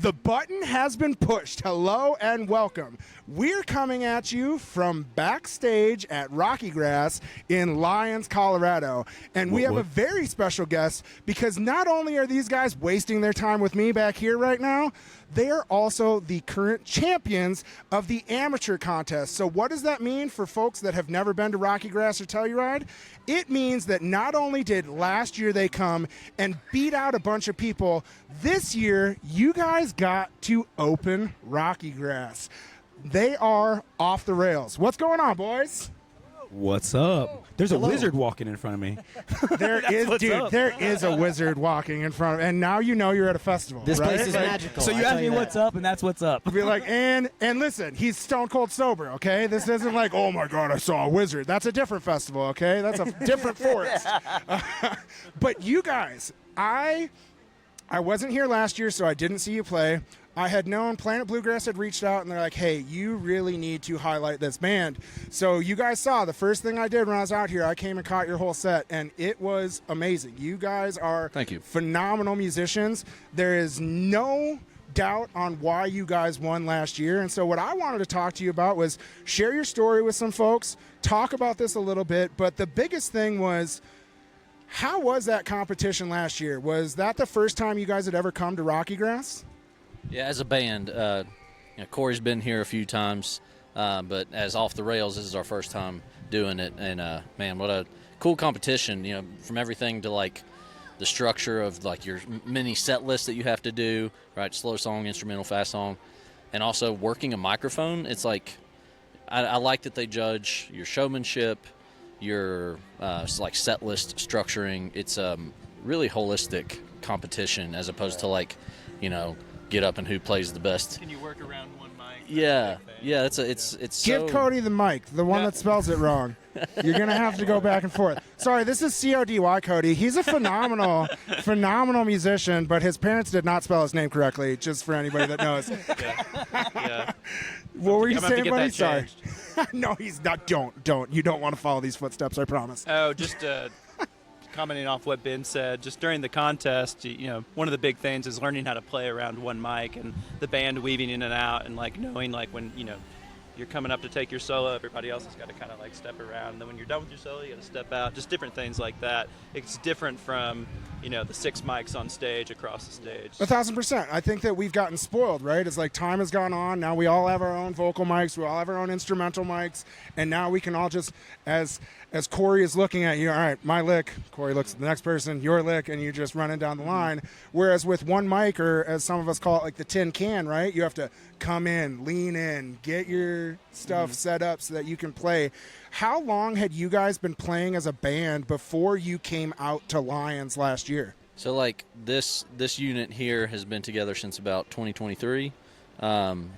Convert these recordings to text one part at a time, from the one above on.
The button has been pushed. Hello and welcome. We're coming at you from backstage at RockyGrass in Lyons, Colorado. And we have a very special guest because not only are these guys wasting their time with me back here right now, they are also the current champions of the amateur contest. So what does that mean for folks that have never been to RockyGrass or Telluride? It means that not only did last year they come and beat out a bunch of people, this year you guys got to open RockyGrass. They are off the rails. What's going on, boys? What's up? There's a wizard walking in front of me. There is a wizard walking in front of, and now you know you're at a festival. This right? place is magical. So you ask me what's up, and that's what's up. Be like, and listen, he's stone cold sober, okay? This isn't like, oh my God, I saw a wizard. That's a different festival, okay? That's a different forest. But you guys, I wasn't here last year, so I didn't see you play. I had known Planet Bluegrass had reached out, and they're like, hey, you really need to highlight this band. So you guys saw the first thing I did when I was out here, I came and caught your whole set, and it was amazing. You guys are phenomenal musicians. There is no doubt on why you guys won last year. And so what I wanted to talk to you about was share your story with some folks, talk about this a little bit, but the biggest thing was, how was that competition last year? Was that the first time you guys had ever come to RockyGrass? Yeah, as a band, Corey's been here a few times, but as Off the Rails, this is our first time doing it. And man, what a cool competition! You know, from everything to like the structure of like your mini set list that you have to do, right? Slow song, instrumental, fast song, and also working a microphone. It's like I like that they judge your showmanship, your like set list structuring. It's really holistic competition as opposed to like, you know, get up and who plays the best. Can you work around one mic? Yeah, it's Give so... Cody the mic, the one that spells it wrong. You're gonna have to go back and forth. Sorry, this is CODY Cody. He's a phenomenal musician, but his parents did not spell his name correctly. Just for anybody that knows. Yeah. What were you saying, buddy? Sorry. No, he's not. Don't. You don't want to follow these footsteps. I promise. Oh, just commenting off what Ben said, just during the contest, you know, one of the big things is learning how to play around one mic and the band weaving in and out and like knowing like when, you know, you're coming up to take your solo, everybody else has got to kind of like step around, and then when you're done with your solo, you got to step out. Just different things like that. It's different from, you know, the 6 mics on stage across the stage. 1,000%. I think that we've gotten spoiled, right? It's like time has gone on. Now we all have our own vocal mics. We all have our own instrumental mics, and now we can all just, as Corey is looking at you, all right, my lick. Corey looks at the next person, your lick, and you're just running down the line. Whereas with one mic, or as some of us call it, like the tin can, right? You have to come in, lean in, get your stuff set up so that you can play. How long had you guys been playing as a band before you came out to Lyons last year? So like this unit here has been together since about 2023.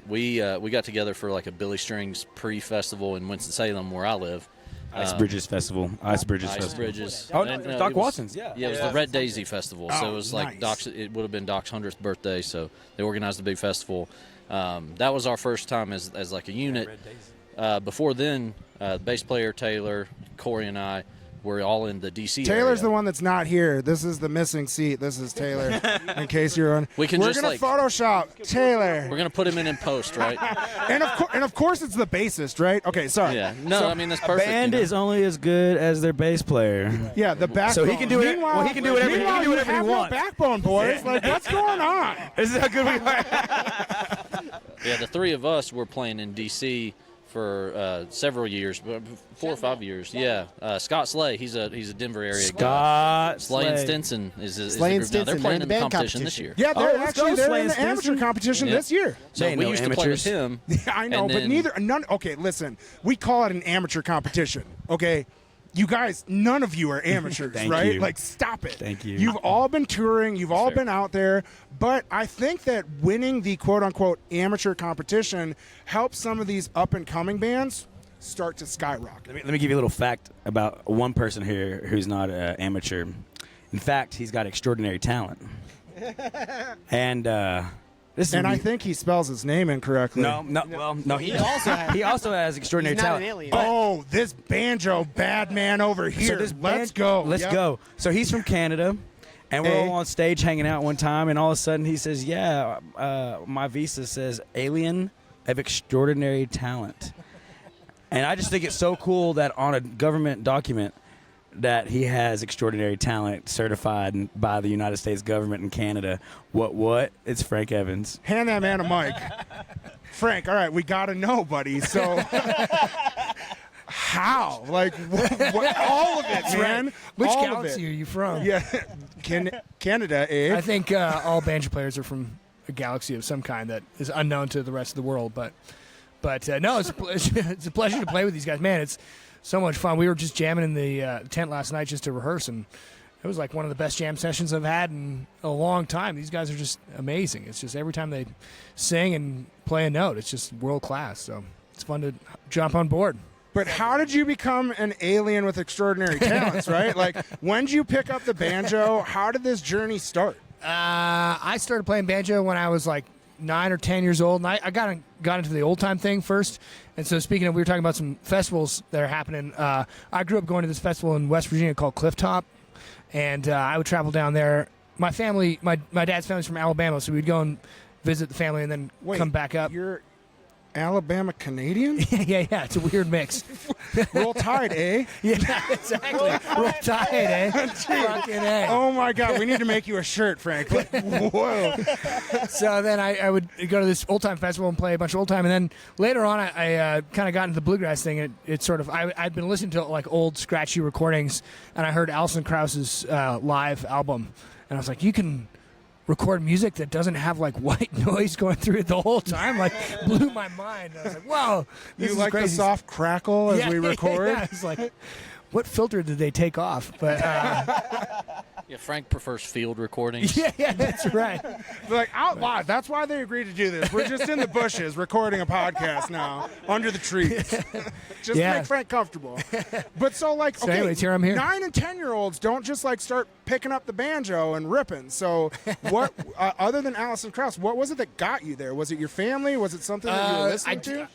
We got together for like a Billy Strings pre-festival in Winston-Salem where I live. Ice Bridges Festival. Ice Bridges. Oh, no, Doc Watson's. Yeah, it was the Red Daisy Festival. So it was like nice. It would have been Doc's 100th birthday. So they organized a big festival. That was our first time as like a unit. Before then, bass player Taylor, Corey, and I were all in the DC Taylor's area. the one that's not here. This is the missing seat. This is Taylor, in case you're on. We're going to Photoshop Taylor. We're going to put him in post, right? and of course it's the bassist, right? Okay, sorry. Yeah. No, so, I mean, that's perfect. Band is only as good as their bass player. Yeah, the backbone. So he can do it. Well, he can do whatever he have wants. No backbone, boys. Like, what's going on? This is how good we are. Yeah, the three of us were playing in DC for several years, 4 or 5 years. Yeah, Scott Slay, he's a Denver area guy. Slay and Stinson is the group now. They're playing in the competition this year. Yeah, they're in the Stinson. amateur competition this year. So we used to play with him. I know, but none. Okay, listen, we call it an amateur competition. Okay. You guys, none of you are amateurs, right? You. Like, stop it. Thank you. You've all been touring. You've all been out there. But I think that winning the quote-unquote amateur competition helps some of these up-and-coming bands start to skyrocket. Let me give you a little fact about one person here who's not an amateur. In fact, he's got extraordinary talent. And I think he spells his name incorrectly. No. He also has extraordinary talent. An alien. Oh, this banjo bad man over here. So Let's go. Let's go. So he's from Canada, And we're all on stage hanging out one time, and all of a sudden he says, yeah, my visa says alien of extraordinary talent. And I just think it's so cool that on a government document that he has extraordinary talent certified by the United States government in Canada. What? It's Frank Evans. Hand that man a mic. Frank, all right, we got to know, buddy. So how? Like, what, all of it, man. Which all galaxy are you from? Yeah, Canada, eh? I think all banjo players are from a galaxy of some kind that is unknown to the rest of the world. But no, it's a pleasure to play with these guys. Man, it's so much fun. We were just jamming in the tent last night just to rehearse, and it was like one of the best jam sessions I've had in a long time. These guys are just amazing. It's just every time they sing and play a note, it's just world class. So it's fun to jump on board. But how did you become an alien with extraordinary talents, right? Like, when did you pick up the banjo? How did this journey start? I started playing banjo when I was like 9 or 10 years old, and I got into the old time thing first. And so, speaking of, we were talking about some festivals that are happening. I grew up going to this festival in West Virginia called Clifftop, and I would travel down there. My family, my dad's family's from Alabama, so we'd go and visit the family and then come back up. You're Alabama Canadian? yeah, it's a weird mix. Roll Tide, eh? Yeah, exactly. Roll Tide, eh? Fucking A. Oh my God, we need to make you a shirt, Frank. Like, whoa. So then I would go to this old time festival and play a bunch of old time, and then later on I kind of got into the bluegrass thing. It sort of I'd been listening to like old scratchy recordings, and I heard Alison Krauss's live album, and I was like, you can record music that doesn't have like white noise going through it the whole time. Like, blew my mind. I was like, whoa, this You is like crazy. the soft crackle as we record? Yeah, it's like, what filter did they take off? But Yeah, Frank prefers field recordings. yeah, that's right. They're like, out loud. That's why they agreed to do this. We're just in the bushes recording a podcast now, under the trees. Just Yeah. make Frank comfortable. But so, like, So okay, anyways, here I'm here. 9 and 10-year-olds don't just, like, start picking up the banjo and ripping. So what, other than Alison Krauss, what was it that got you there? Was it your family? Was it something that you were listening to?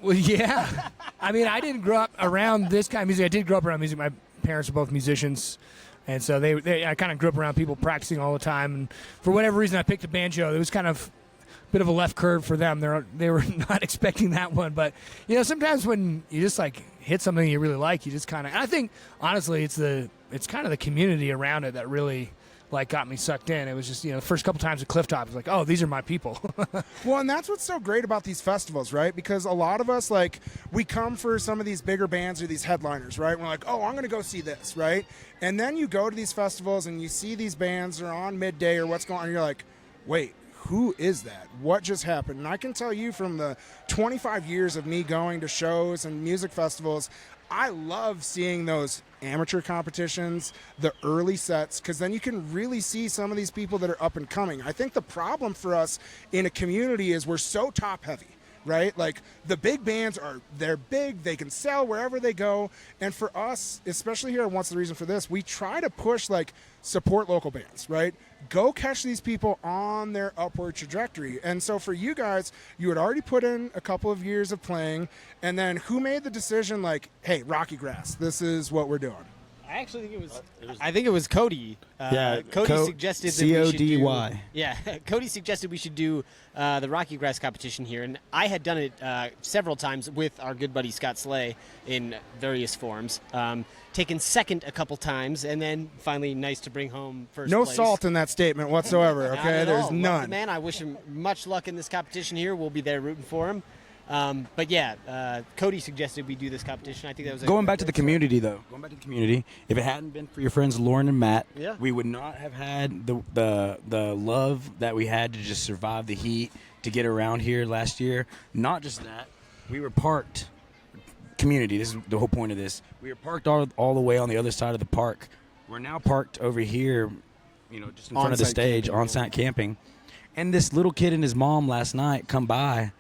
Well, yeah. I mean, I didn't grow up around this kind of music. I did grow up around music. My parents are both musicians, and so I kind of grew up around people practicing all the time. And for whatever reason, I picked a banjo. It was kind of a bit of a left curve for them. They were not expecting that one. But, you know, sometimes when you just, like, hit something you really like, you just kind of – and I think, honestly, it's kind of the community around it that really – like got me sucked in. It was just, you know, the first couple times at Clifftop, it was like, oh, these are my people. Well, and that's what's so great about these festivals, right? Because a lot of us, like, we come for some of these bigger bands or these headliners, right? We're like, oh, I'm going to go see this, right? And then you go to these festivals and you see these bands are on midday or what's going on, and you're like, wait, who is that? What just happened? And I can tell you from the 25 years of me going to shows and music festivals, I love seeing those amateur competitions, the early sets, because then you can really see some of these people that are up and coming. I think the problem for us in a community is we're so top heavy, right? Like, the big bands they're big, they can sell wherever they go. And for us, especially here, and what's the reason for this, we try to push, like, support local bands, right? Go catch these people on their upward trajectory. And so for you guys, you had already put in a couple of years of playing, and then who made the decision, like, hey, RockyGrass, this is what we're doing? I actually think it was Cody. Cody suggested that we should CODY. Yeah, Cody suggested we should do the RockyGrass competition here, and I had done it several times with our good buddy Scott Slay in various forms. Taken second a couple times, and then finally nice to bring home first No place. salt in that statement whatsoever, Not okay? at There's all. Love none. the man, I wish him much luck in this competition here. We'll be there rooting for him. But yeah, Cody suggested we do this competition. I think that was Going back to the community, though. Going back to the community. If it hadn't been for your friends Lauren and Matt, Yeah. we would not have had the love that we had to just survive the heat, to get around here last year. Not just that, we were parked. Community, this is the whole point of this. We were parked all the way on the other side of the park. We're now parked over here, you know, just in front of the On-site stage, camping. on-site camping. And this little kid and his mom last night come by.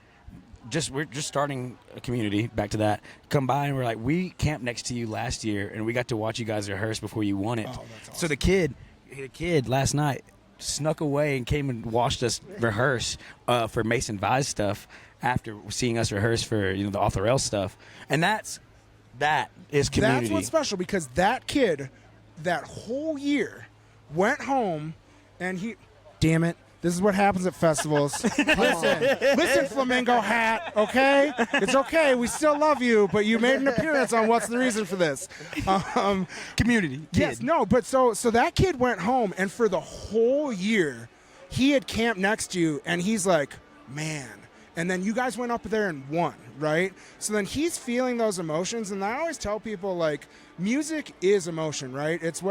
We're just starting a community, back to that. Come by and we're like, we camped next to you last year, and we got to watch you guys rehearse before you won it. Oh, that's awesome. So the kid last night snuck away and came and watched us rehearse for Mason Vise stuff after seeing us rehearse for, you know, the Off the Rails stuff. And that is community. That's what's special, because that kid, that whole year, went home, and damn it. This is what happens at festivals. Listen, Flamingo Hat, okay? It's okay. We still love you, but you made an appearance on What's the Reason for This. Community. Yes, no, but so that kid went home, and for the whole year, he had camped next to you, and he's like, man. And then you guys went up there and won, right? So then he's feeling those emotions, and I always tell people, like, music is emotion, right? It's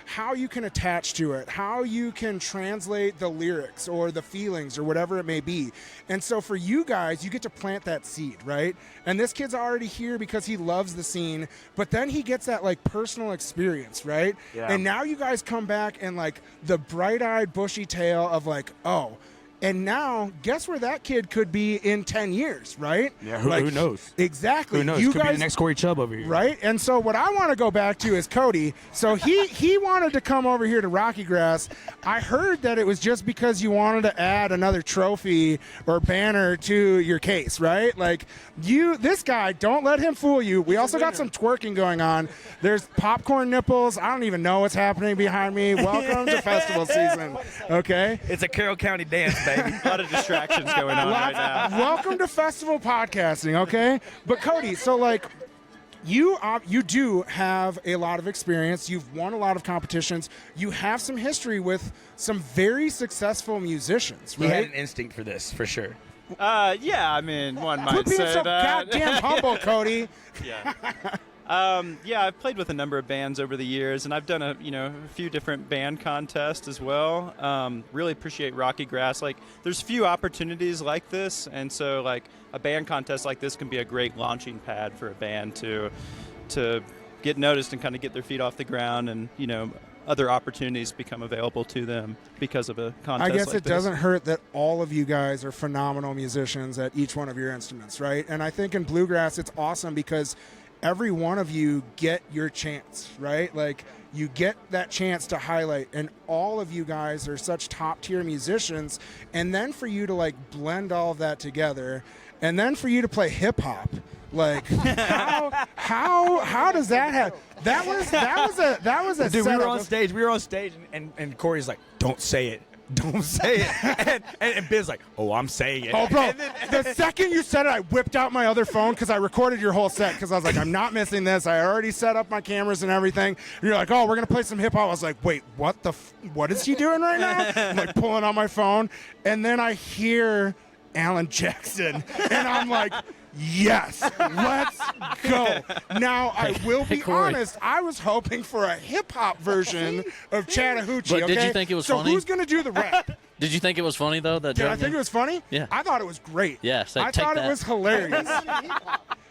how you can attach to it, how you can translate the lyrics or the feelings or whatever it may be. And so for you guys, you get to plant that seed, right? And this kid's already here because he loves the scene, but then he gets that, like, personal experience, right? Yeah. And now you guys come back and, like, the bright-eyed, bushy tale of, like, oh, and now, guess where that kid could be in 10 years, right? Yeah, like, who knows? Exactly. Who knows? You Could guys, be the next Corey Chubb over here. right? And so what I want to go back to is Cody. So he wanted to come over here to RockyGrass. I heard that it was just because you wanted to add another trophy or banner to your case, right? Like, this guy, don't let him fool you. We also got some twerking going on. There's popcorn nipples. I don't even know what's happening behind me. Welcome to festival season, okay? It's a Carroll County dance, baby. A lot of distractions going on right now. Welcome to festival podcasting, okay? But Cody, so like you do have a lot of experience. You've won a lot of competitions. You have some history with some very successful musicians, He had right? an instinct for this, for sure. Yeah, I mean, one might Quit being say so that. goddamn humble, Cody. Yeah. Yeah, I've played with a number of bands over the years, and I've done a few different band contests as well. Really appreciate RockyGrass. Like, there's few opportunities like this, and so like a band contest like this can be a great launching pad for a band to get noticed and kind of get their feet off the ground, and other opportunities become available to them because of a contest. I guess like it this. doesn't hurt that all of you guys are phenomenal musicians at each one of your instruments, right? And I think in Bluegrass it's awesome because every one of you get your chance, right? Like, you get that chance to highlight, and all of you guys are such top-tier musicians, and then for you to, like, blend all of that together, and then for you to play hip-hop, like, how does that happen? That was a Dude, we were setup on of- stage. And Corey's like, don't say it. Don't say it. and Biz's like, oh, I'm saying it. Oh, bro, the second you said it, I whipped out my other phone because I recorded your whole set because I was like, I'm not missing this. I already set up my cameras and everything. And you're like, oh, we're going to play some hip-hop. I was like, wait, what is he doing right now? I'm like pulling on my phone. And then I hear Alan Jackson. And I'm like, yes, let's go. Now, I will be Corey. honest, I was hoping for a hip-hop version of Chattahoochee, But did you okay? think it was so funny? who's going to do the rap? Did you think it was funny though? That Did I joke? think it was funny? Yeah. I thought it was great. Yeah, so I take thought that. it was hilarious.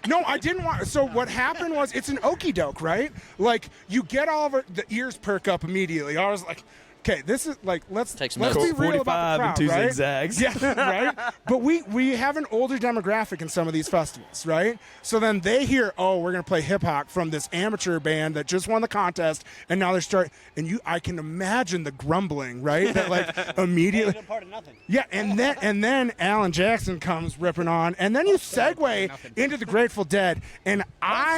No, I didn't want. So what happened was, it's an okie doke, right? Like, you get all of the ears perk up immediately. I was like, okay, this is like, let's Take some be notes. real about the 45 crowd, and two right? zigzags. Yeah, right. But we have an older demographic in some of these festivals, right? So then they hear, oh, we're gonna play hip hop from this amateur band that just won the contest, and now they're I can imagine the grumbling, right? That like immediately. Part of nothing. Yeah, and then Alan Jackson comes ripping on, and then you segue into the Grateful Dead, and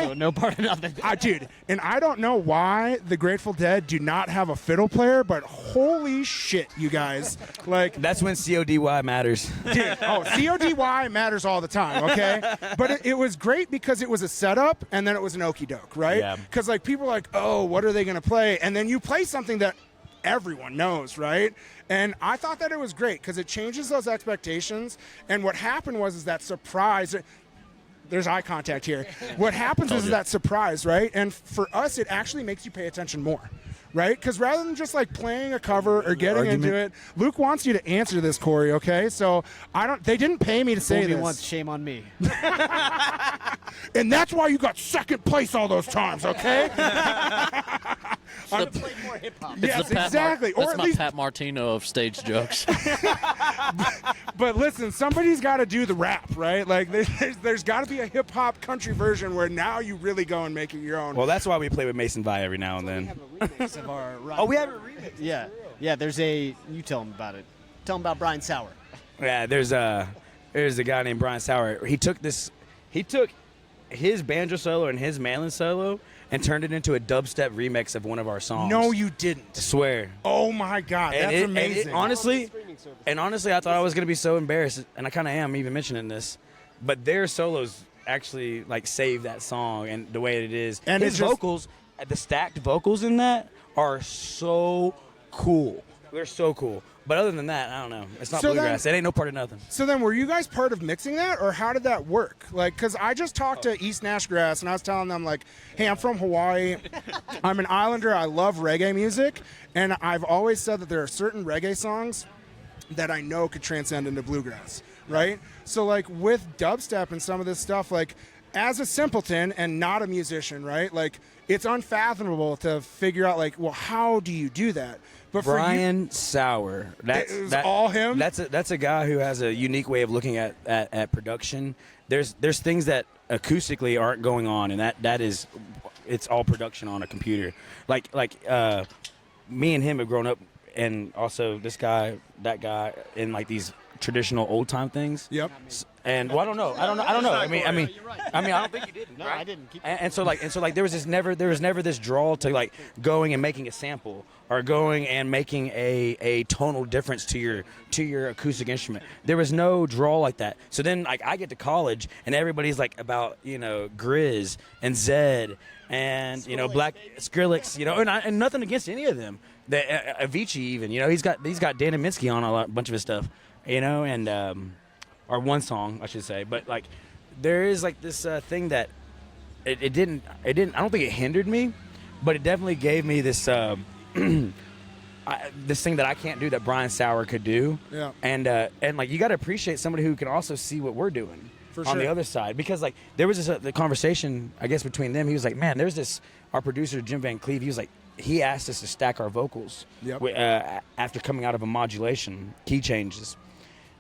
So no part of nothing. dude, and I don't know why the Grateful Dead do not have a fiddle player, but holy shit, you guys, like, That's when CODY matters. dude, CODY matters all the time, okay? But it was great because it was a setup, and then it was an okie doke, right? Yeah. Because like people are like, oh, what are they gonna play? And then you play something that everyone knows, right? And I thought that it was great because it changes those expectations. And what happened was that surprise. There's eye contact here. What happens is that surprise, right? And for us, it actually makes you pay attention more, right? Because rather than just like playing a cover or getting into it, Luke wants you to answer this, Corey. Okay, so they didn't pay me to say Fool me this, once, shame on me. and that's why you got second place all those times. Okay. It's Yes, the Pat exactly. That's Or at my least, Pat Martino of stage jokes. but listen, somebody's got to do the rap, right? Like there's got to be a hip hop country version where now you really go and make it your own. Well, that's why we play with Mason Vi every now and then. Remix of our Oh, we have a remix. Yeah. There's you tell him about it. Tell him about Brian Sauer. Yeah, there's a guy named Brian Sauer. He took his banjo solo and his mandolin solo, and turned it into a dubstep remix of one of our songs. No, you didn't. I swear. Oh my God, And that's it- amazing. and honestly, I thought I was gonna be so embarrassed, and I kind of am even mentioning this, but their solos actually like save that song and the way it is. And his it's just- vocals, the stacked vocals in that are so cool. They're so cool. But other than that, I don't know. It's not So bluegrass. then- It ain't no part of nothing. So then, were you guys part of mixing that, or how did that work? Like, because I just talked to East Nashgrass, and I was telling them, like, hey, I'm from Hawaii. I'm an islander. I love reggae music, and I've always said that there are certain reggae songs that I know could transcend into bluegrass, right? So, like, with dubstep and some of this stuff, like, as a simpleton and not a musician, right? Like, it's unfathomable to figure out, like, well, how do you do that? But for you, Brian Sauer. It was all him? That's a guy who has a unique way of looking at production. There's things that acoustically aren't going on, and that is, it's all production on a computer. Like me and him have grown up, and also this guy, that guy, in like these traditional old time things. Yep. And well, I don't know. I mean, I don't think you did. No, right? I didn't. Keep And so like there was never this draw to like going and making a sample or going and making a tonal difference to your acoustic instrument. There was no draw like that. So then like I get to college and everybody's like about Grizz and Zed and Black Skrillex, and nothing against any of them. Avicii even, he's got Dan Minsky on a bunch of his stuff, and or one song I should say, but like there is like this thing that it didn't I don't think it hindered me, but it definitely gave me this this thing that I can't do that Brian Sauer could do. Yeah. And like you got to appreciate somebody who can also see what we're doing For on the sure. other side, because like there was this the conversation I guess between them. He was like, man, there's this, our producer Jim Van Cleve, he was like, he asked us to stack our vocals Yep. after coming out of a modulation, key changes,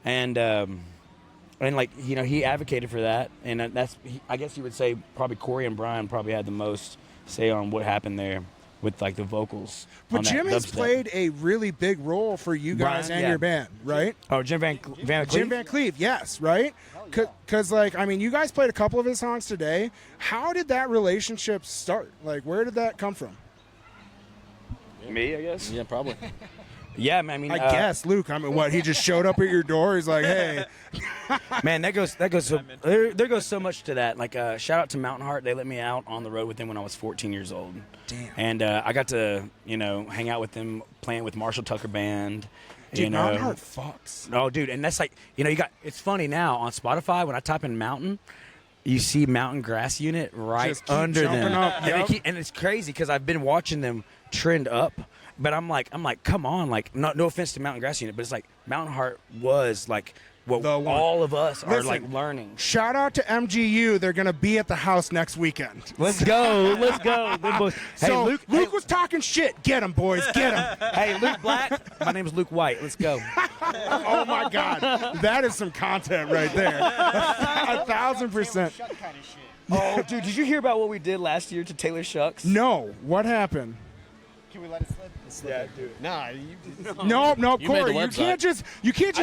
and like he advocated for that, and I guess you would say probably Corey and Brian probably had the most say on what happened there with like the vocals. But on that Jim has dubstep. played a really big role for you guys Brian, and yeah. your band, right? Oh, Jim Van Cleve? Jim Van Cleve, yes, right? Because, like, I mean, you guys played a couple of his songs today. How did that relationship start? Like, where did that come from? Me, I guess. Yeah, probably. Yeah, I mean, I guess, Luke. I mean, what? He just showed up at your door. He's like, "Hey, man, there goes so much to that. Like, shout out to Mountain Heart. They let me out on the road with them when I was 14 years old. Damn. And I got to hang out with them playing with Marshall Tucker Band. dude, Mountain Heart fucks." Oh, dude, and that's like you got. It's funny now on Spotify when I type in Mountain, you see Mountain Grass Unit right Just keep under jumping them, up, and, yep. and it's crazy because I've been watching them trend up. But I'm like, come on, like, no offense to Mountain Grass Unit, but it's like Mountain Heart was like what The one. all of us are Listen, like learning. Shout out to MGU. They're gonna be at the house next weekend. Let's go. Hey, So Luke. Luke was talking shit. Get him, boys. Get him. Hey, Luke Black. My name is Luke White. Let's go. Oh my God, that is some content right there. 1,000%. Oh, dude, did you hear about what we did last year to Taylor Shucks? No, what happened? Can we let it slip? Yeah, dude. Nah, you. No, You made Corey, the you can't just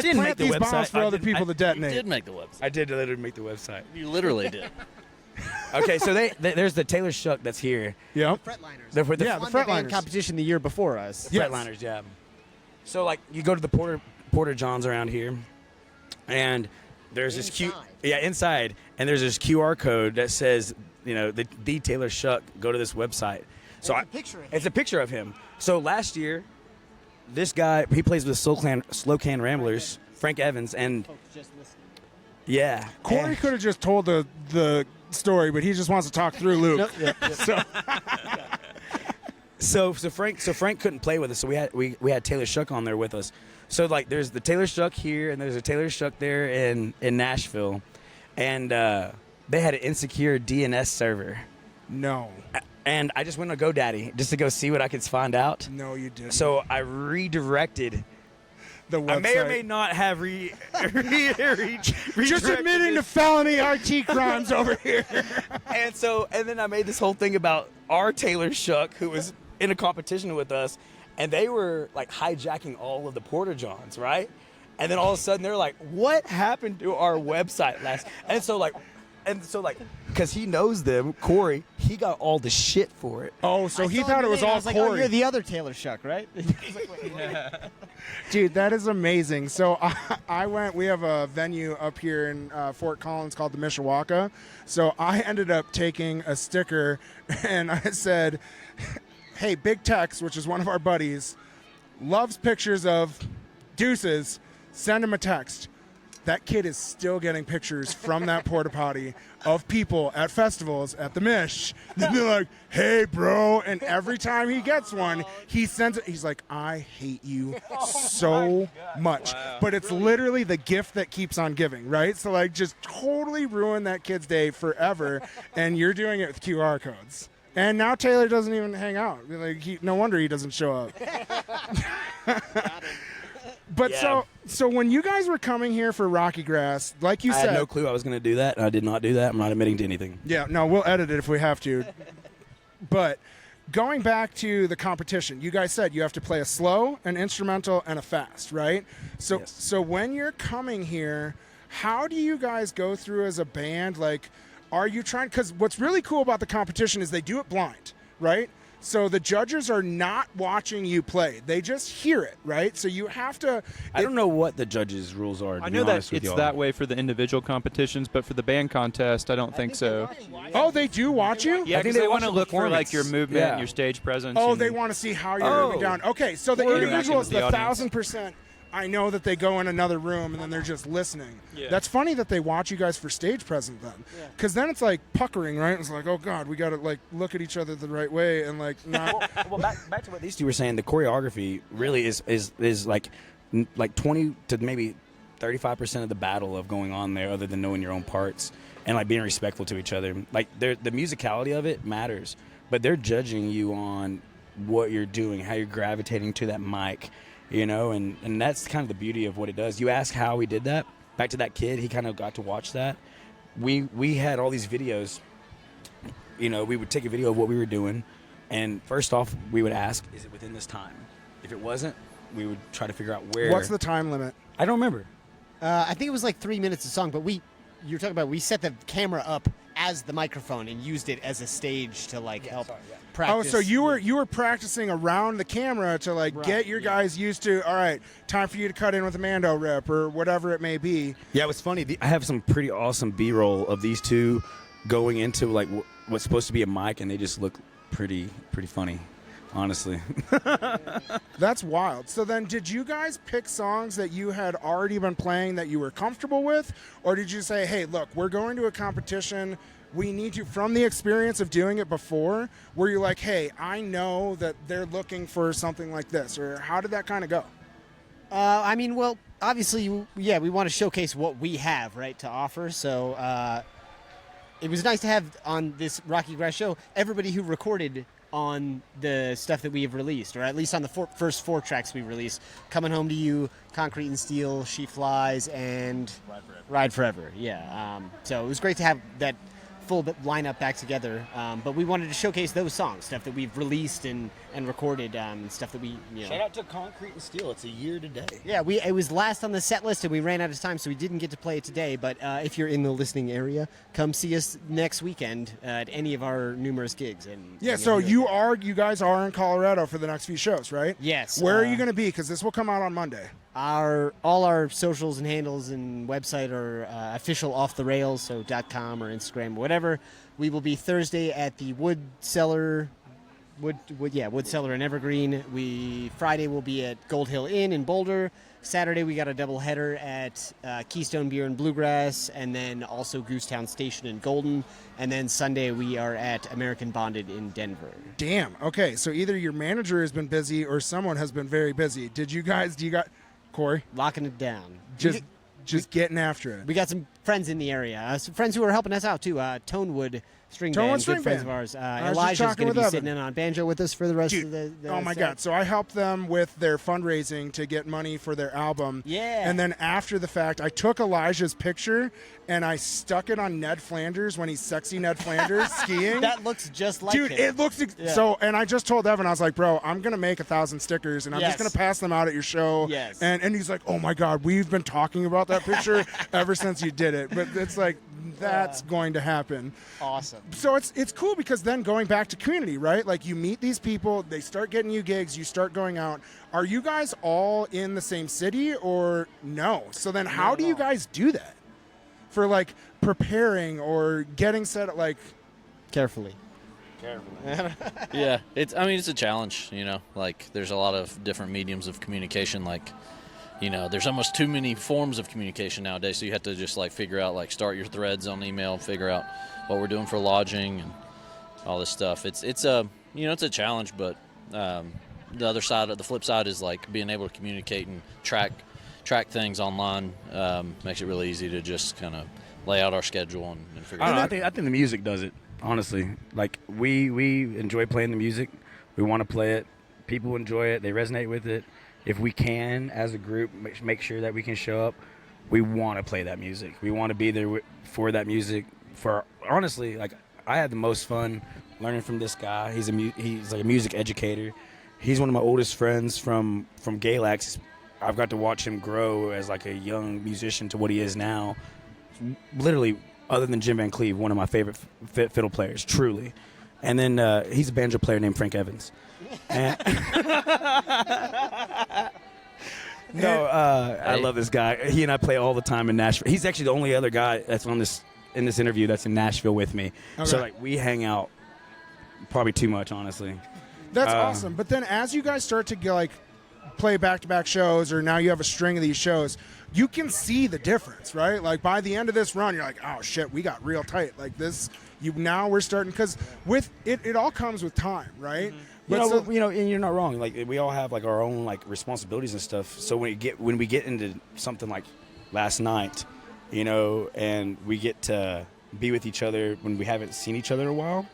didn't make plant the these website. bombs for I other didn't- people to You detonate. did make the website. I did literally make the website. You literally did. Okay, so there's the Taylor Shuck that's here. Yep. Fretliners. The Yeah, the Won band Fretliners. competition the year before us. Yes. Fretliners, yeah. So like you go to the Porter Johns around here, and there's this inside, and there's this QR code that says the Taylor Shuck. Go to this website. So It's a picture of him. it's a picture of him. So last year, this guy he plays with Slow Can Ramblers, Frank Evans, and Folks just listening. yeah, Corey and- could have just told the story, but he just wants to talk through Luke. So Frank couldn't play with us, so we had Taylor Shuck on there with us. So like there's the Taylor Shuck here, and there's a Taylor Shuck there in Nashville, and they had an insecure DNS server, No. and I just went on GoDaddy just to go see what I could find out. No, you didn't. So I redirected. the website. I may or may not have just admitting to felony RT crimes over here. And then I made this whole thing about our Taylor Shuck, who was in a competition with us, and they were like hijacking all of the Porta Johns, right? And then all of a sudden they're like, "What happened to our website last?" And so like, because he knows them, Corey, he got all the shit for it. Oh, so he thought it was all like, Corey. oh, you're the other Taylor Shuck, right? Dude, that is amazing. So I went, we have a venue up here in Fort Collins called the Mishawaka. So I ended up taking a sticker and I said, hey, Big Tex, which is one of our buddies, loves pictures of deuces, send him a text. That kid is still getting pictures from that porta potty of people at festivals at the Mish. They'll be like, hey, bro. And every time he gets one, he sends it. He's like, I hate you so much. Wow. But it's literally the gift that keeps on giving, right? So, like, just totally ruin that kid's day forever. And you're doing it with QR codes. And now Taylor doesn't even hang out. Like, no wonder he doesn't show up. But Yeah. so when you guys were coming here for RockyGrass, like you I said, had no clue I was going to do that, and I did not do that. I'm not admitting to anything. yeah, no, we'll edit it if we have to. But going back to the competition, you guys said you have to play a slow, an instrumental, and a fast, right? So Yes. so when you're coming here, how do you guys go through as a band? Like, are you trying? Because what's really cool about the competition is they do it blind, right? So the judges are not watching you play; they just hear it, right? So you have to. I don't know what the judges' rules are. I know that it's that way for the individual competitions, but for the band contest, I don't think so. Oh, they do watch you? Yeah, I think because they they watch want to the look for like performance. your movement, Yeah. and your stage presence. Oh, and- they want to see how you're moving down. Okay, so the Or individual is interacting the with the audience. 1,000%. I know that they go in another room and then they're just listening. Yeah. That's funny that they watch you guys for stage presence then, because then it's like puckering, right? It's like, oh God, we got to like look at each other the right way and like not. Well, back to what these two were saying, the choreography really is like 20 to maybe 35% of the battle of going on there, other than knowing your own parts and like being respectful to each other. Like the musicality of it matters, but they're judging you on what you're doing, how you're gravitating to that mic, you know, and that's kind of the beauty of what it does. You ask how we did that. Back to that kid, he kind of got to watch that. We had all these videos. You know, we would take a video of what we were doing, and first off, we would ask, is it within this time? If it wasn't, we would try to figure out where. What's the time limit? I don't remember. I think it was like 3 minutes a song, but you're talking about we set the camera up as the microphone and used it as a stage to like help practice. Oh, so you were practicing around the camera to like get your guys used to. All right, time for you to cut in with a Mando rep or whatever it may be. Yeah, it was funny. I have some pretty awesome B-roll of these two going into like what's supposed to be a mic, and they just look pretty funny, honestly. That's wild. So then did you guys pick songs that you had already been playing that you were comfortable with? Or did you say, hey, look, we're going to a competition. We need to, from the experience of doing it before, were you like, hey, I know that they're looking for something like this? Or how did that kind of go? I mean, well, obviously, yeah, we want to showcase what we have, right, to offer. So it was nice to have on this RockyGrass show everybody who recorded on the stuff that we have released, or at least on the first 4 tracks we released. Coming Home to You, Concrete and Steel, She Flies, and Ride Forever. Yeah. So it was great to have that full lineup back together, but we wanted to showcase those songs, stuff that we've released and recorded, stuff that we, you know. Shout out to Concrete and Steel. It's a year today. Yeah, it was last on the set list and we ran out of time, so we didn't get to play it today. But if you're in the listening area, come see us next weekend at any of our numerous gigs. And Yeah, so you guys are in Colorado for the next few shows, right? Yes. Where are you going to be? Because this will come out on Monday. All our socials and handles and website are official off the rails, so .com or Instagram or whatever. We will be Thursday at the Wood Cellar in Evergreen. Friday will be at Gold Hill Inn in Boulder. Saturday we got a double header at Keystone Beer and Bluegrass, and then also Goosetown Station in Golden. And then Sunday we are at American Bonded in Denver. Damn. Okay, so either your manager has been busy or someone has been very busy. Do you got Corey? Locking it down. Just getting after it. We got some friends in the area, some friends who are helping us out too. Tonewood String Band, good friends of ours. Elijah's going to be sitting in on banjo with us for the rest of the oh my set. God. So I helped them with their fundraising to get money for their album. Yeah. And then after the fact, I took Elijah's picture and I stuck it on Ned Flanders when he's sexy Ned Flanders skiing. That looks just like Dude, him. it looks so. And I just told Evan, I was like, bro, I'm gonna make 1,000 stickers and I'm just gonna pass them out at your show. Yes. And he's like, oh my God, we've been talking about that picture ever since you did it. But it's like that's going to happen. Awesome. So it's cool because then going back to community, right? Like you meet these people, they start getting you gigs, you start going out. Are you guys all in the same city or no? So then how do you guys do that for like preparing or getting set up like Carefully. Yeah, it's a challenge, like there's a lot of different mediums of communication, like there's almost too many forms of communication nowadays, so you have to just like figure out, like start your threads on email, figure out what we're doing for lodging and all this stuff. It's a challenge, but the flip side is like being able to communicate and track things online makes it really easy to just kind of lay out our schedule and figure it out. I think the music does it. Honestly, like we enjoy playing the music. We want to play it. People enjoy it. They resonate with it. If we can, as a group, make sure that we can show up. We want to play that music. We want to be there for that music. Honestly, like I had the most fun learning from this guy. He's like a music educator. He's one of my oldest friends from Galax. I've got to watch him grow as like a young musician to what he is now. Literally, other than Jim Van Cleve, one of my favorite fiddle players, truly. And then he's a banjo player named Frank Evans. I love this guy. He and I play all the time in Nashville. He's actually the only other guy that's in this interview that's in Nashville with me. Okay. So like we hang out probably too much, honestly. That's awesome. But then as you guys start to get, like play back-to-back shows, or now you have a string of these shows, you can see the difference, right? Like by the end of this run, you're like, oh shit, we got real tight. Like this, now we're starting, because with it all comes with time, right? Mm-hmm. And you're not wrong. Like we all have like our own like responsibilities and stuff. So when we get into something like last night, and we get to be with each other when we haven't seen each other in a while,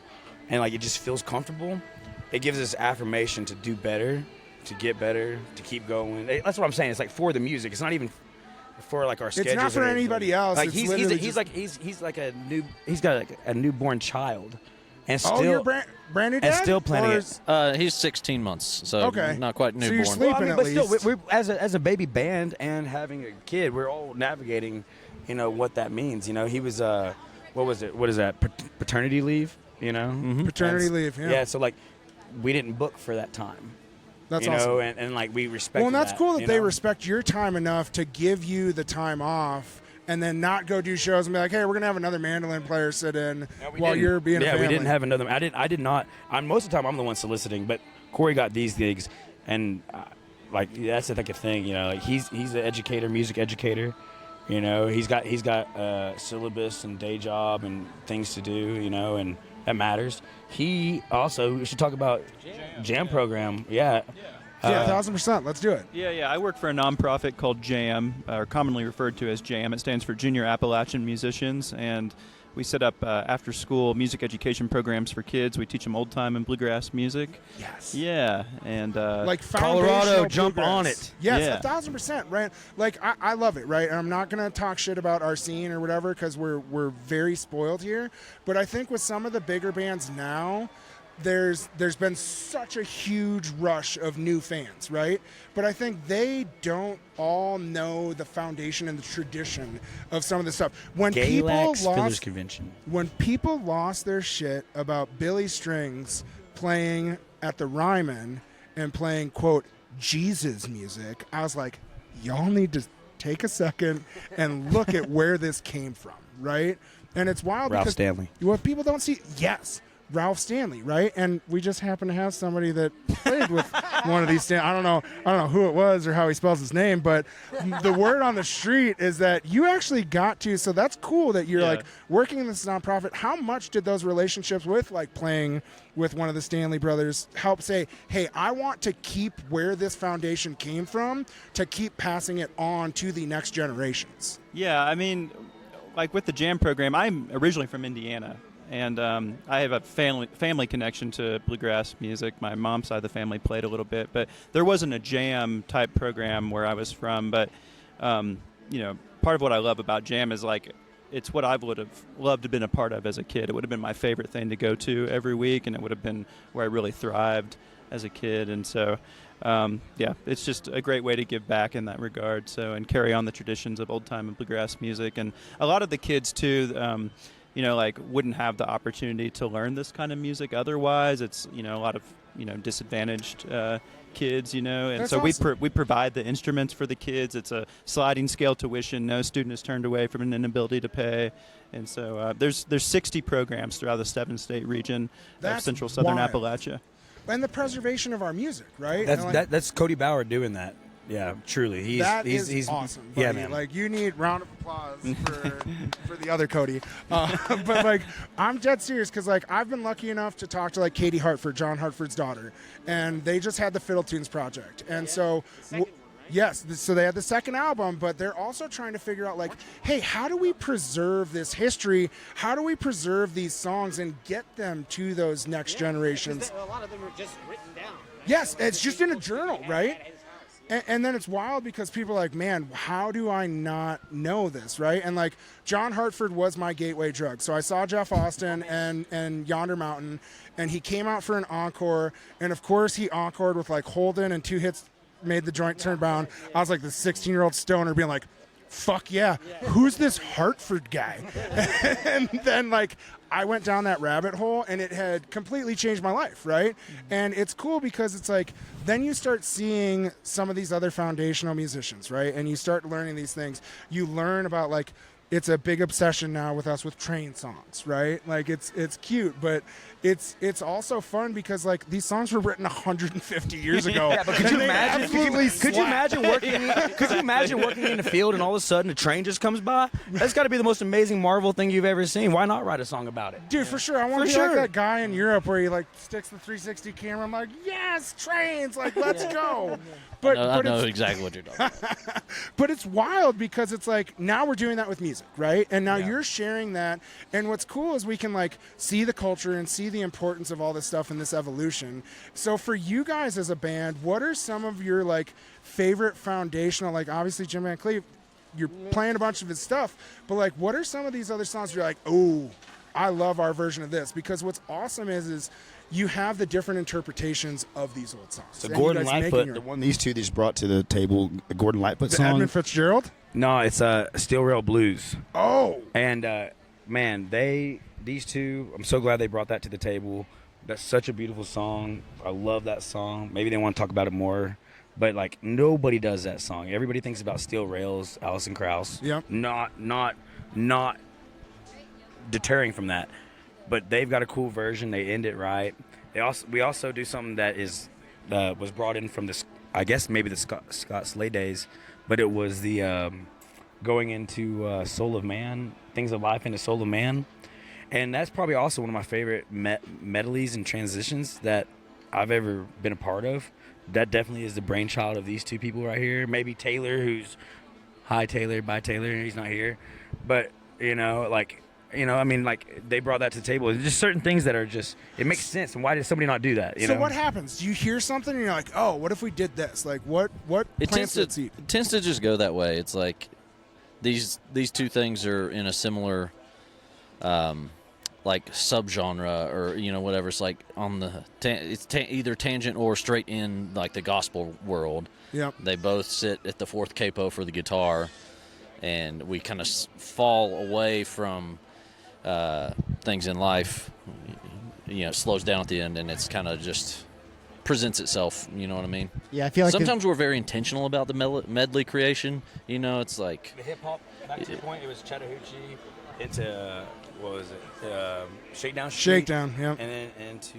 and like it just feels comfortable. It gives us affirmation to do better, to get better, to keep going. That's what I'm saying. It's like for the music. It's not even for like our schedules. It's not for anybody else. Like it's he's got like a newborn child, and still you're brand new dad? And still planning it. He's 16 months, so okay. Not quite newborn. So you're sleeping at least. But still, as a baby band and having a kid, we're all navigating, what that means. He was what was it? What is that? Paternity leave? Mm-hmm. Paternity leave. Yeah. Yeah. So like, we didn't book for that time. That's awesome. And like we respect. Well, and that's cool that they respect your time enough to give you the time off, and then not go do shows and be like, "Hey, we're gonna have another mandolin player sit in while you're being a family." We didn't have another. I did not. Most of the time, I'm the one soliciting, but Corey got these gigs, and like that's like a thing. Like he's an educator, music educator. He's got syllabus and day job and things to do. And that matters. We should talk about jam program. Yeah. Yeah, 1,000%. Let's do it. Yeah. I work for a nonprofit called JAM, or commonly referred to as JAM. It stands for Junior Appalachian Musicians, and we set up after-school music education programs for kids. We teach them old-time and bluegrass music. Yes. Yeah, and like Colorado, jump bluegrass. on it. Yes, yeah. 1,000%. Right. Like I love it. Right. And I'm not gonna talk shit about our scene or whatever because we're very spoiled here. But I think with some of the bigger bands now, there's been such a huge rush of new fans, right? But I think they don't all know the foundation and the tradition of some of the stuff. When people lost their shit about Billy Strings playing at the Ryman and playing, quote, Jesus music, I was like, y'all need to take a second and look at where this came from, right? And it's wild Ralph because Stanley. What people don't see, yes, Ralph Stanley, right? And we just happen to have somebody that played with one of these. I don't know who it was or how he spells his name, but the word on the street is that you actually got to. So that's cool that you're like working in this nonprofit. How much did those relationships with like playing with one of the Stanley brothers help say, hey, I want to keep where this foundation came from to keep passing it on to the next generations? Yeah, I mean, like with the jam program, I'm originally from Indiana. And I have a family connection to bluegrass music. My mom's side of the family played a little bit, but there wasn't a jam type program where I was from. But part of what I love about jam is like it's what I would have loved to have been a part of as a kid. It would have been my favorite thing to go to every week, and it would have been where I really thrived. as a kid, and so yeah, it's just a great way to give back in that regard. So, and carry on the traditions of old time and bluegrass music, and a lot of the kids too. Like wouldn't have the opportunity to learn this kind of music otherwise. It's a lot of disadvantaged kids, and That's so awesome. we provide the instruments for the kids. It's a sliding scale tuition. No student is turned away from an inability to pay. And so there's 60 programs throughout the 7-state region of That's Central Southern wild. Appalachia. And the preservation of our music, right? That's And, like, that's Cody Bauer doing that. Yeah, truly. He's he's awesome. Buddy. Yeah, man. Like, you need round of applause for the other Cody. But like, I'm dead serious because like I've been lucky enough to talk to like Katie Hartford, John Hartford's daughter, and they just had the Fiddle Tunes project, and so. Yes, so they had the second album, but they're also trying to figure out, like, hey, how do we preserve this history? How do we preserve these songs and get them to those next generations? A lot of them are just written down. Yes, it's just in a journal, right? And then it's wild because people are like, man, how do I not know this, right? And like, John Hartford was my gateway drug. So I saw Jeff Austin and Yonder Mountain, and he came out for an encore, and of course he encored with like Holden and 2 hits made the joint turn bound. I was like the 16-year-old stoner being like, fuck yeah, who's this Hartford guy? And then like I went down that rabbit hole and it had completely changed my life, right? And it's cool because it's like then you start seeing some of these other foundational musicians, right? And you start learning these things. You learn about like it's a big obsession now with us with train songs, right? Like it's cute, but it's also fun because like these songs were written 150 years ago. Yeah, but could you and they imagine? absolutely Could you imagine working? Could you imagine working in the field and all of a sudden a train just comes by? That's got to be the most amazing Marvel thing you've ever seen. Why not write a song about it? Dude, for sure. I want For to be like sure. that guy in Europe where he like sticks the 360 camera. I'm like, yes, trains, like let's go. But I know it's, exactly what you're talking about. but it's wild because it's like now we're doing that with music, right? And now you're sharing that. And what's cool is we can like see the culture and see the importance of all this stuff and this evolution. So for you guys as a band, what are some of your like favorite foundational, like obviously Jim Van Cleve, you're playing a bunch of his stuff, but like what are some of these other songs you're like, oh, I love our version of this? Because what's awesome is you have the different interpretations of these old songs. So And Gordon you guys making Lightfoot, your- the one these two just brought to the table, the Gordon Lightfoot the song. Edmund Fitzgerald? No, it's Steel Rail Blues. Oh, And man, these two, I'm so glad they brought that to the table. That's such a beautiful song. I love that song. Maybe they want to talk about it more, but like nobody does that song. Everybody thinks about Steel Rails, Alison Krauss. Yep. Not deterring from that, but they've got a cool version. They end it right. We also do something that is was brought in from the, I guess maybe the Scott Slay days, but it was the going into Soul of Man, Things of Life into Soul of Man. And that's probably also one of my favorite medleys and transitions that I've ever been a part of. That definitely is the brainchild of these two people right here. Maybe Taylor, who's, hi Taylor, bye Taylor, he's not here. But, I mean, like, they brought that to the table. There's just certain things that are just, it makes sense. And why did somebody not do that? You so know? what happens? Do you hear something and you're like, oh, what if we did this? Like, what It plants tends that to seed? tends to just go that way. It's like these two things are in a similar like subgenre or whatever. It's like on the either tangent or straight in like the gospel world. Yep. They both sit at the fourth capo for the guitar, and we kind of fall away from things in life. It slows down at the end, and it's kind of just presents itself. You know what I mean? Yeah, I feel like Sometimes we're very intentional about the medley creation. It's like The hip hop, back to your point, it was Chattahoochee. It's what was it? Shakedown. Shakedown, yep. And then into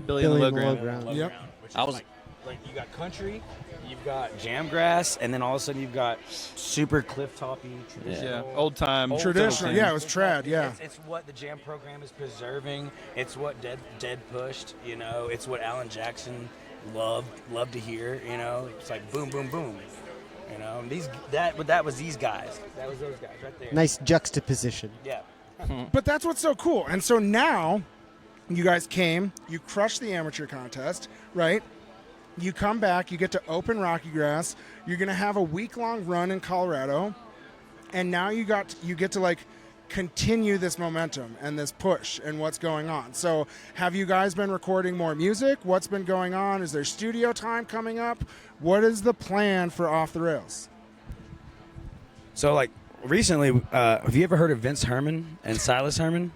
Billy and the Low Ground. Yep. Which I is was- like you got country, you've got jamgrass, and then all of a sudden you've got super cliff toppy traditional. Yeah, old time. Traditional, yeah, it was trad, yeah. It's what the jam program is preserving. It's what Dead pushed. It's what Alan Jackson loved to hear. It's like boom, boom, boom. And that was these guys. That was those guys right there. nice juxtaposition. Yeah. But that's what's so cool. And so now you guys came, you crushed the amateur contest, right? You come back, you get to open RockyGrass. You're going to have a week-long run in Colorado. And now you get to like continue this momentum and this push and what's going on. So have you guys been recording more music? What's been going on? Is there studio time coming up? What is the plan for Off the Rails? So, like, recently, have you ever heard of Vince Herman and Silas Herman?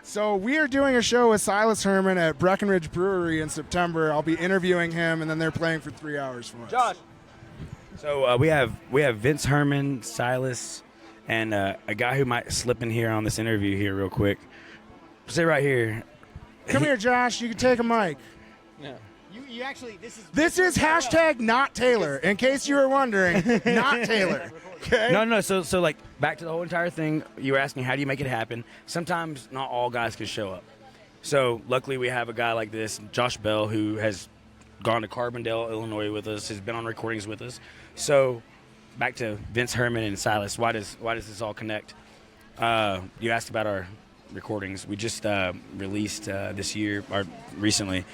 So we are doing a show with Silas Herman at Breckenridge Brewery in September. I'll be interviewing him, and then they're playing for 3 hours for us. So we have Vince Herman, Silas, and a guy who might slip in here on this interview here real quick. Sit right here. Come here, Josh. You can take a mic. Yeah. You actually, This is hashtag not Taylor, in case you were wondering. Not Taylor. Okay? No. So like back to the whole entire thing. You were asking how do you make it happen? Sometimes not all guys can show up. So luckily we have a guy like this, Josh Bell, who has gone to Carbondale, Illinois with us, has been on recordings with us. So back to Vince Herman and Silas. Why does this all connect? You asked about our recordings. We just released this year or recently.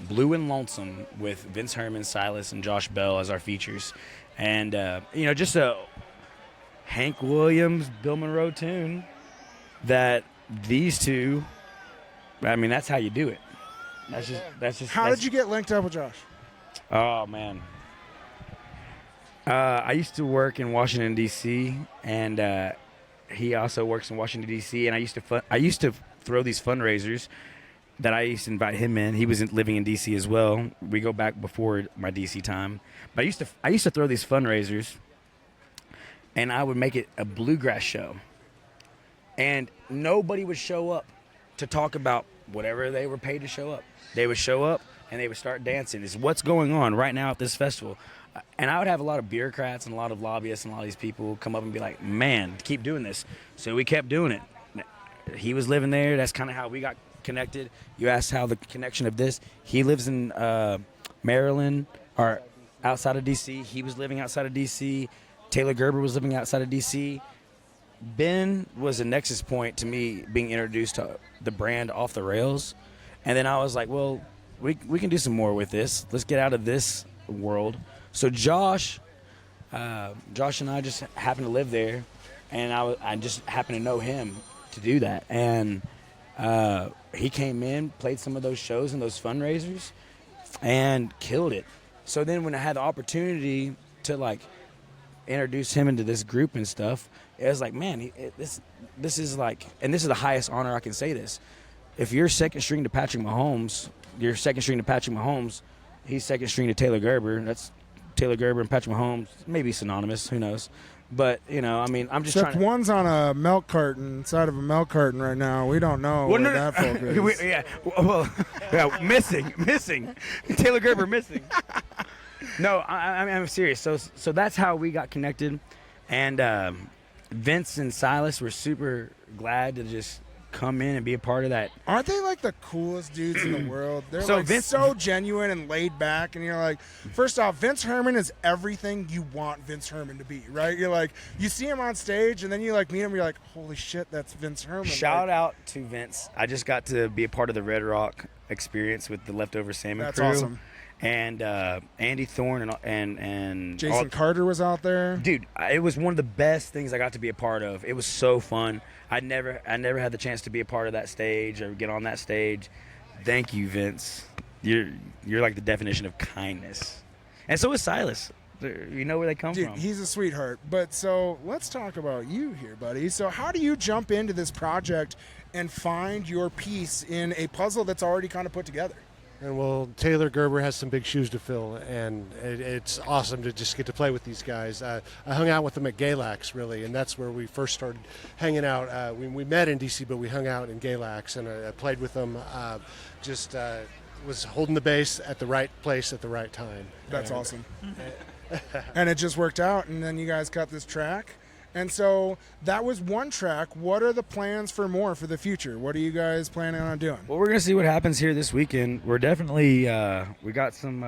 Blue and Lonesome with Vince Herman, Silas, and Josh Bell as our features. And, just a Hank Williams, Bill Monroe tune that these two, I mean, that's how you do it. That's just. How did you get linked up with Josh? Oh, man. I used to work in Washington, D.C., and he also works in Washington, D.C., and I used to throw these fundraisers that I used to invite him in. He was living in D.C. as well. We go back before my D.C. time. But I used to throw these fundraisers, and I would make it a bluegrass show. And nobody would show up to talk about whatever they were paid to show up. They would show up, and they would start dancing. It's what's going on right now at this festival. And I would have a lot of bureaucrats and a lot of lobbyists and a lot of these people come up and be like, man, keep doing this. So we kept doing it. He was living there. That's kind of how we got connected. You asked how the connection of this. He lives in Maryland or outside of D.C. He was living outside of D.C. Taylor Gerber was living outside of D.C. Ben was a nexus point to me being introduced to the brand Off the Rails. And then I was like, well, we can do some more with this. Let's get out of this world. So Josh and I just happened to live there, and I just happened to know him to do that. And he came in, played some of those shows and those fundraisers, and killed it. So then when I had the opportunity to like introduce him into this group and stuff, it was like, man, this is like, and this is the highest honor I can say this. If you're second string to Patrick Mahomes, you're second string to Patrick Mahomes. He's second string to Taylor Gerber. That's Taylor Gerber and Patrick Mahomes, maybe synonymous, who knows. But, I'm just Except trying to... one's on a milk carton, inside of a milk carton right now. We don't know where that folk is. Missing. Taylor Gerber missing. No, I'm serious. So that's how we got connected. And Vince and Silas were super glad to just come in and be a part of that. Aren't they like the coolest dudes in the world? They're So like so genuine and laid back, and you're like, first off, Vince Herman is everything you want Vince Herman to be, right? You're like, you see him on stage, and then you like meet him, you're like, holy shit, that's Vince Herman. Shout out to Vince. I just got to be a part of the Red Rock experience with the Leftover Salmon That's crew. awesome. And Andy Thorne and Jason Carter was out there. Dude, it was one of the best things I got to be a part of. It was so fun. I never had the chance to be a part of that stage or get on that stage. Thank you, Vince. You're like the definition of kindness. And so is Silas. You know where they come from. He's a sweetheart. But so let's talk about you here, buddy. So how do you jump into this project and find your piece in a puzzle that's already kind of put together? And well, Taylor Gerber has some big shoes to fill, and it's awesome to just get to play with these guys. I hung out with them at Galax, really, and that's where we first started hanging out. We met in D.C., but we hung out in Galax, and I played with them. Was holding the bass at the right place at the right time. That's awesome. And it just worked out, and then you guys got this track. And so that was one track. What are the plans for more for the future? What are you guys planning on doing? Well, we're gonna see what happens here this weekend. We're definitely we got some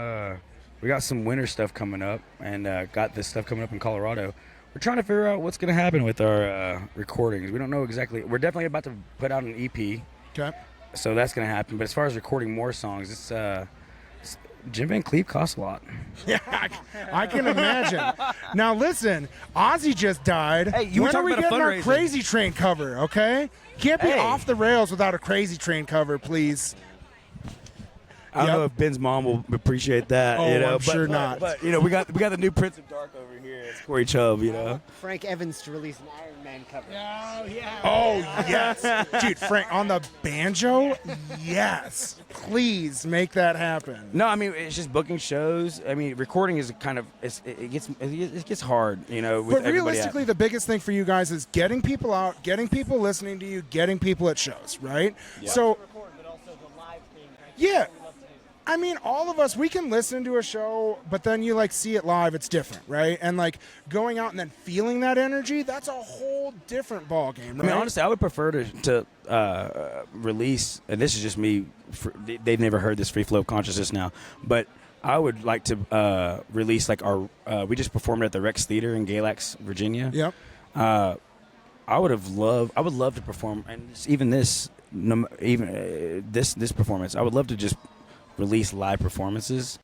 winter stuff coming up, and got this stuff coming up in Colorado. We're trying to figure out what's gonna happen with our recordings. We don't know exactly. We're definitely about to put out an EP. Okay. So that's gonna happen. But as far as recording more songs, Jim Van Cleef costs a lot. Yeah, I can imagine. Now listen, Ozzy just died. Hey, you were when are talking we about a getting our fundraiser. Crazy Train cover? Okay, can't be Hey. off the rails without a Crazy Train cover, please. I don't know if Ben's mom will appreciate that. Oh, you know, I'm sure not. But you know, we got the new Prince of Dark over here. It's Corey Chubb. You know. Frank Evans to release an Iron Man cover. Oh, yeah. Oh yes, dude, Frank on the banjo. Yes, please make that happen. No, I mean it's just booking shows. I mean, recording is kind of it gets hard. You know, with But everybody realistically, the biggest thing for you guys is getting people out, getting people listening to you, getting people at shows, right? So, yeah. I mean, all of us, we can listen to a show, but then you like see it live, it's different, right? And like going out and then feeling that energy, that's a whole different ball game, right? I mean, honestly, I would prefer to release, and this is just me. They've never heard this free flow of consciousness now, but I would like to release like our. We just performed at the Rex Theater in Galax, Virginia. Yep. I would love to perform, and even this performance. I would love to just release live performances